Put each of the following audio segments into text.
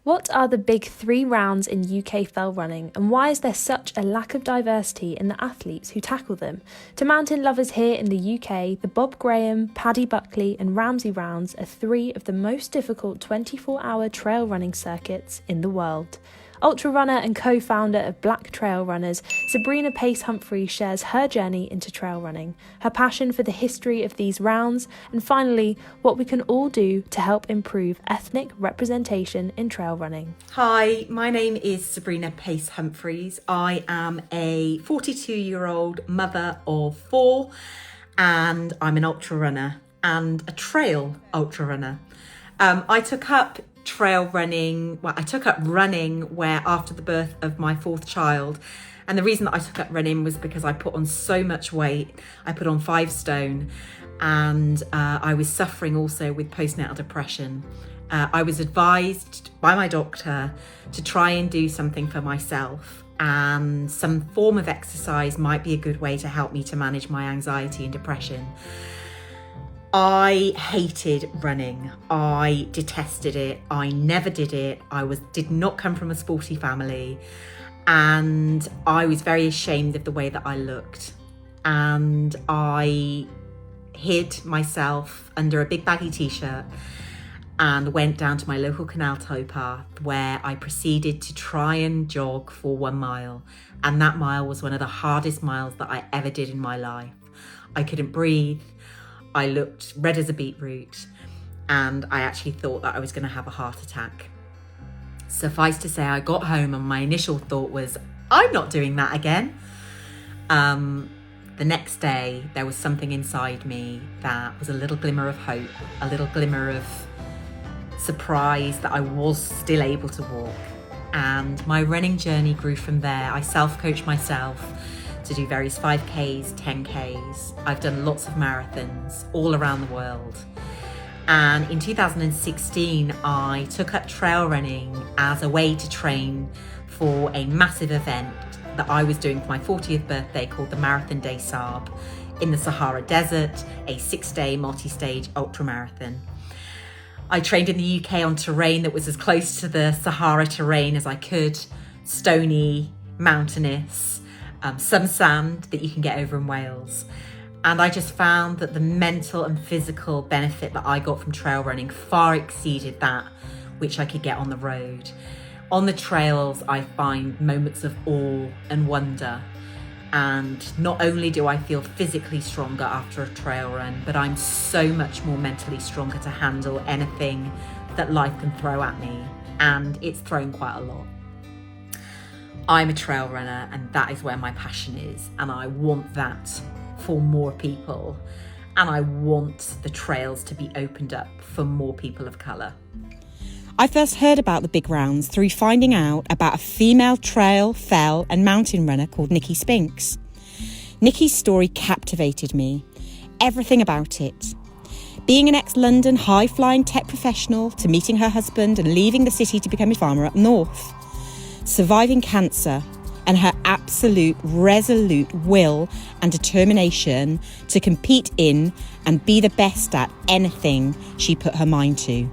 What are the big three rounds in UK fell running, and why is there such a lack of diversity in the athletes who tackle them? To mountain lovers here in the UK, the Bob Graham, Paddy Buckley and Ramsey rounds are three of the most difficult 24-hour trail running circuits in the world. Ultra runner and co-founder of Black Trail Runners, Sabrina Pace-Humphreys shares her journey into trail running, her passion for the history of these rounds, and finally, what we can all do to help improve ethnic representation in trail running. Hi, my name is Sabrina Pace-Humphreys. I am a 42-year-old mother of four, and I'm an ultra runner and a trail ultra runner. I took up running where after the birth of my fourth child. And the reason that I took up running was because I put on so much weight. I put on 5 stone and I was suffering also with postnatal depression. I was advised by my doctor to try and do something for myself, and some form of exercise might be a good way to help me to manage my anxiety and depression. I hated running. I detested it. I never did it. Did not come from a sporty family, and I was very ashamed of the way that I looked. And I hid myself under a big baggy t-shirt and went down to my local canal towpath, where I proceeded to try and jog for 1 mile. And that mile was one of the hardest miles that I ever did in my life. I couldn't breathe. I looked red as a beetroot, and I actually thought that I was going to have a heart attack. Suffice to say, I got home and my initial thought was, I'm not doing that again. The next day, there was something inside me that was a little glimmer of hope, a little glimmer of surprise that I was still able to walk. And my running journey grew from there. I self-coached myself to do various 5Ks, 10Ks. I've done lots of marathons all around the world. And in 2016, I took up trail running as a way to train for a massive event that I was doing for my 40th birthday called the Marathon des Sables in the Sahara Desert, a 6-day multi-stage ultra marathon. I trained in the UK on terrain that was as close to the Sahara terrain as I could, stony, mountainous, some sand that you can get over in Wales. And I just found that the mental and physical benefit that I got from trail running far exceeded that which I could get on the road. On the trails, I find moments of awe and wonder. And not only do I feel physically stronger after a trail run, but I'm so much more mentally stronger to handle anything that life can throw at me. And it's thrown quite a lot. I'm a trail runner, and that is where my passion is, and I want that for more people, and I want the trails to be opened up for more people of colour. I first heard about the big rounds through finding out about a female trail, fell and mountain runner called Nikki Spinks. Nikki's story captivated me, everything about it. Being an ex-London high-flying tech professional to meeting her husband and leaving the city to become a farmer up north. Surviving cancer, and her absolute resolute will and determination to compete in and be the best at anything she put her mind to.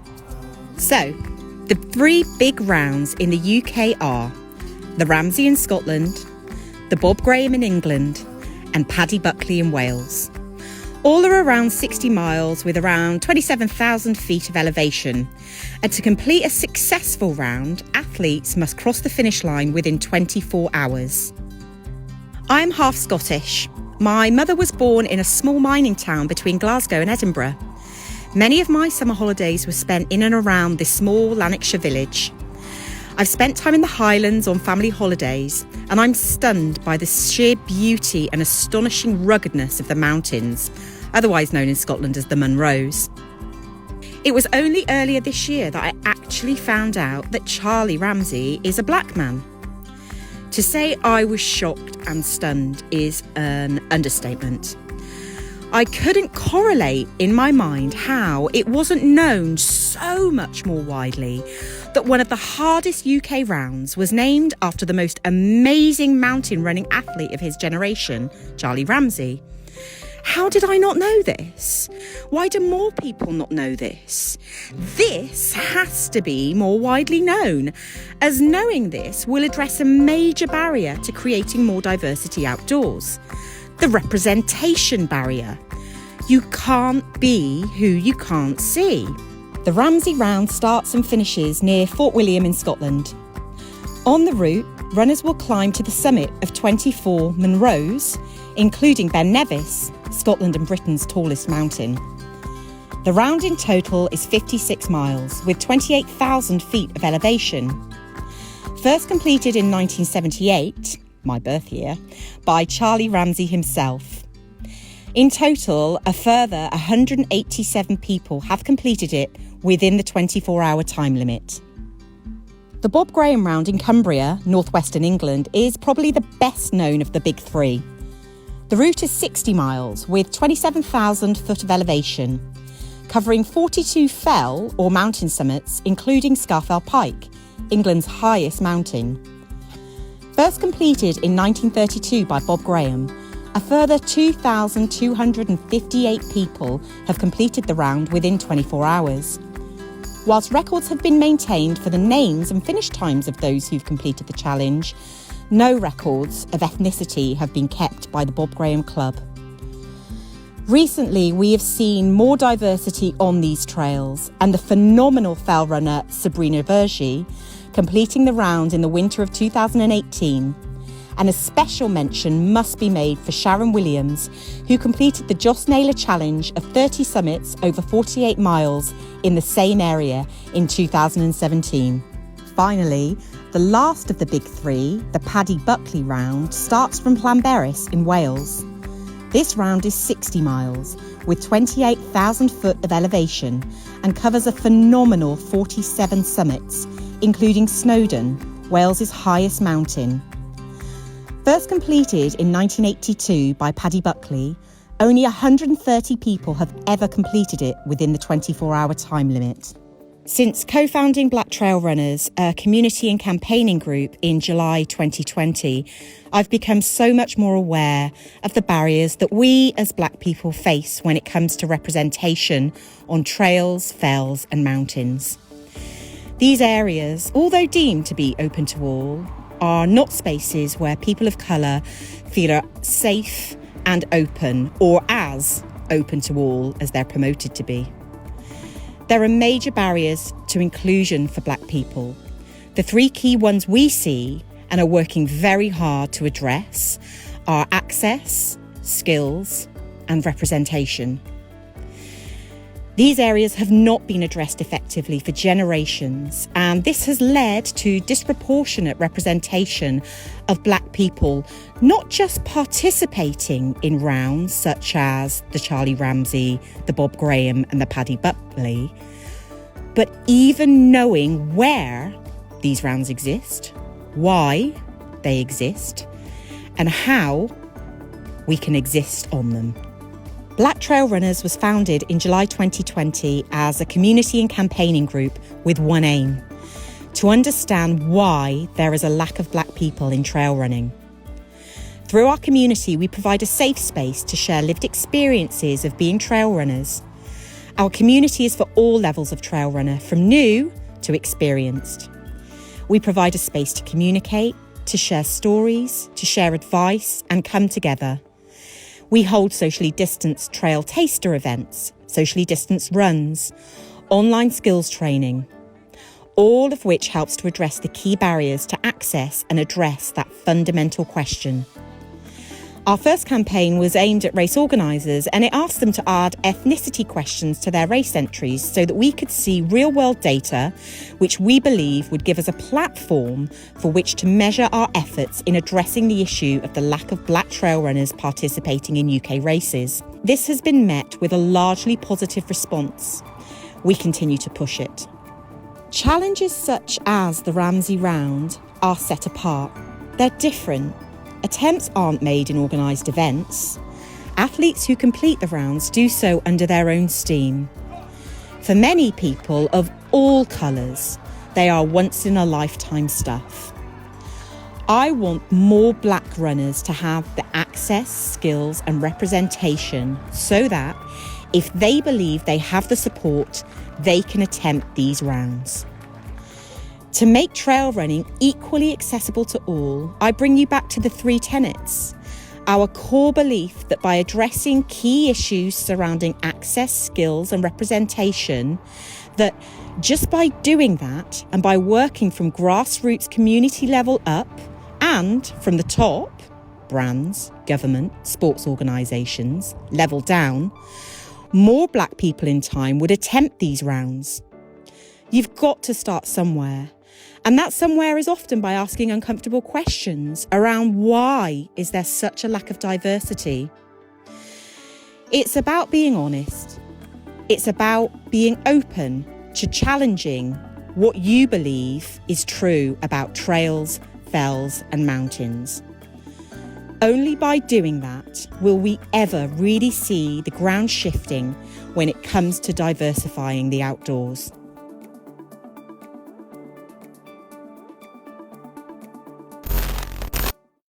So, the 3 big rounds in the UK are the Ramsey in Scotland, the Bob Graham in England, and Paddy Buckley in Wales. All are around 60 miles with around 27,000 feet of elevation. And to complete a successful round, athletes must cross the finish line within 24 hours. I'm half Scottish. My mother was born in a small mining town between Glasgow and Edinburgh. Many of my summer holidays were spent in and around this small Lanarkshire village. I've spent time in the Highlands on family holidays, and I'm stunned by the sheer beauty and astonishing ruggedness of the mountains, otherwise known in Scotland as the Munros. It was only earlier this year that I actually found out that Charlie Ramsey is a black man. To say I was shocked and stunned is an understatement. I couldn't correlate in my mind how it wasn't known so much more widely that one of the hardest UK rounds was named after the most amazing mountain running athlete of his generation, Charlie Ramsey. How did I not know this? Why do more people not know this? This has to be more widely known, as knowing this will address a major barrier to creating more diversity outdoors: the representation barrier. You can't be who you can't see. The Ramsey Round starts and finishes near Fort William in Scotland. On the route, runners will climb to the summit of 24 Munros, including Ben Nevis, Scotland and Britain's tallest mountain. The round in total is 56 miles, with 28,000 feet of elevation. First completed in 1978, my birth year, by Charlie Ramsey himself. In total, a further 187 people have completed it within the 24-hour time limit. The Bob Graham Round in Cumbria, northwestern England, is probably the best known of the big three. The route is 60 miles with 27,000 foot of elevation, covering 42 fell or mountain summits, including Scafell Pike, England's highest mountain. First completed in 1932 by Bob Graham, a further 2,258 people have completed the round within 24 hours. Whilst records have been maintained for the names and finish times of those who've completed the challenge, no records of ethnicity have been kept by the Bob Graham Club. Recently, we have seen more diversity on these trails, and the phenomenal fell runner Sabrina Pace-Humphreys completing the round in the winter of 2018. And a special mention must be made for Sharon Williams, who completed the Joss Naylor Challenge of 30 summits over 48 miles in the same area in 2017. Finally, the last of the big three, the Paddy Buckley Round, starts from Llanberis in Wales. This round is 60 miles, with 28,000 foot of elevation, and covers a phenomenal 47 summits, including Snowdon, Wales's highest mountain. First completed in 1982 by Paddy Buckley, only 130 people have ever completed it within the 24-hour time limit. Since co-founding Black Trail Runners, a community and campaigning group, in July 2020, I've become so much more aware of the barriers that we as Black people face when it comes to representation on trails, fells and mountains. These areas, although deemed to be open to all, are not spaces where people of colour feel safe and open, or as open to all as they're promoted to be. There are major barriers to inclusion for Black people. The three key ones we see and are working very hard to address are access, skills, and representation. These areas have not been addressed effectively for generations, and this has led to disproportionate representation of Black people, not just participating in rounds such as the Charlie Ramsey, the Bob Graham and the Paddy Buckley, but even knowing where these rounds exist, why they exist, and how we can exist on them. Black Trail Runners was founded in July 2020 as a community and campaigning group with one aim: to understand why there is a lack of Black people in trail running. Through our community, we provide a safe space to share lived experiences of being trail runners. Our community is for all levels of trail runner, from new to experienced. We provide a space to communicate, to share stories, to share advice and come together. We hold socially distanced trail taster events, socially distanced runs, online skills training, all of which helps to address the key barriers to access and address that fundamental question. Our first campaign was aimed at race organisers, and it asked them to add ethnicity questions to their race entries so that we could see real-world data, which we believe would give us a platform for which to measure our efforts in addressing the issue of the lack of Black trail runners participating in UK races. This has been met with a largely positive response. We continue to push it. Challenges such as the Ramsey Round are set apart. They're different. Attempts aren't made in organised events. Athletes who complete the rounds do so under their own steam. For many people of all colours, they are once-in-a-lifetime stuff. I want more black runners to have the access, skills and representation so that if they believe they have the support, they can attempt these rounds. To make trail running equally accessible to all, I bring you back to the 3 tenets. Our core belief that by addressing key issues surrounding access, skills and representation, that just by doing that and by working from grassroots community level up and from the top, brands, government, sports organisations, level down, more black people in time would attempt these rounds. You've got to start somewhere. And that somewhere is often by asking uncomfortable questions around why is there such a lack of diversity. It's about being honest. It's about being open to challenging what you believe is true about trails, fells and mountains. Only by doing that will we ever really see the ground shifting when it comes to diversifying the outdoors.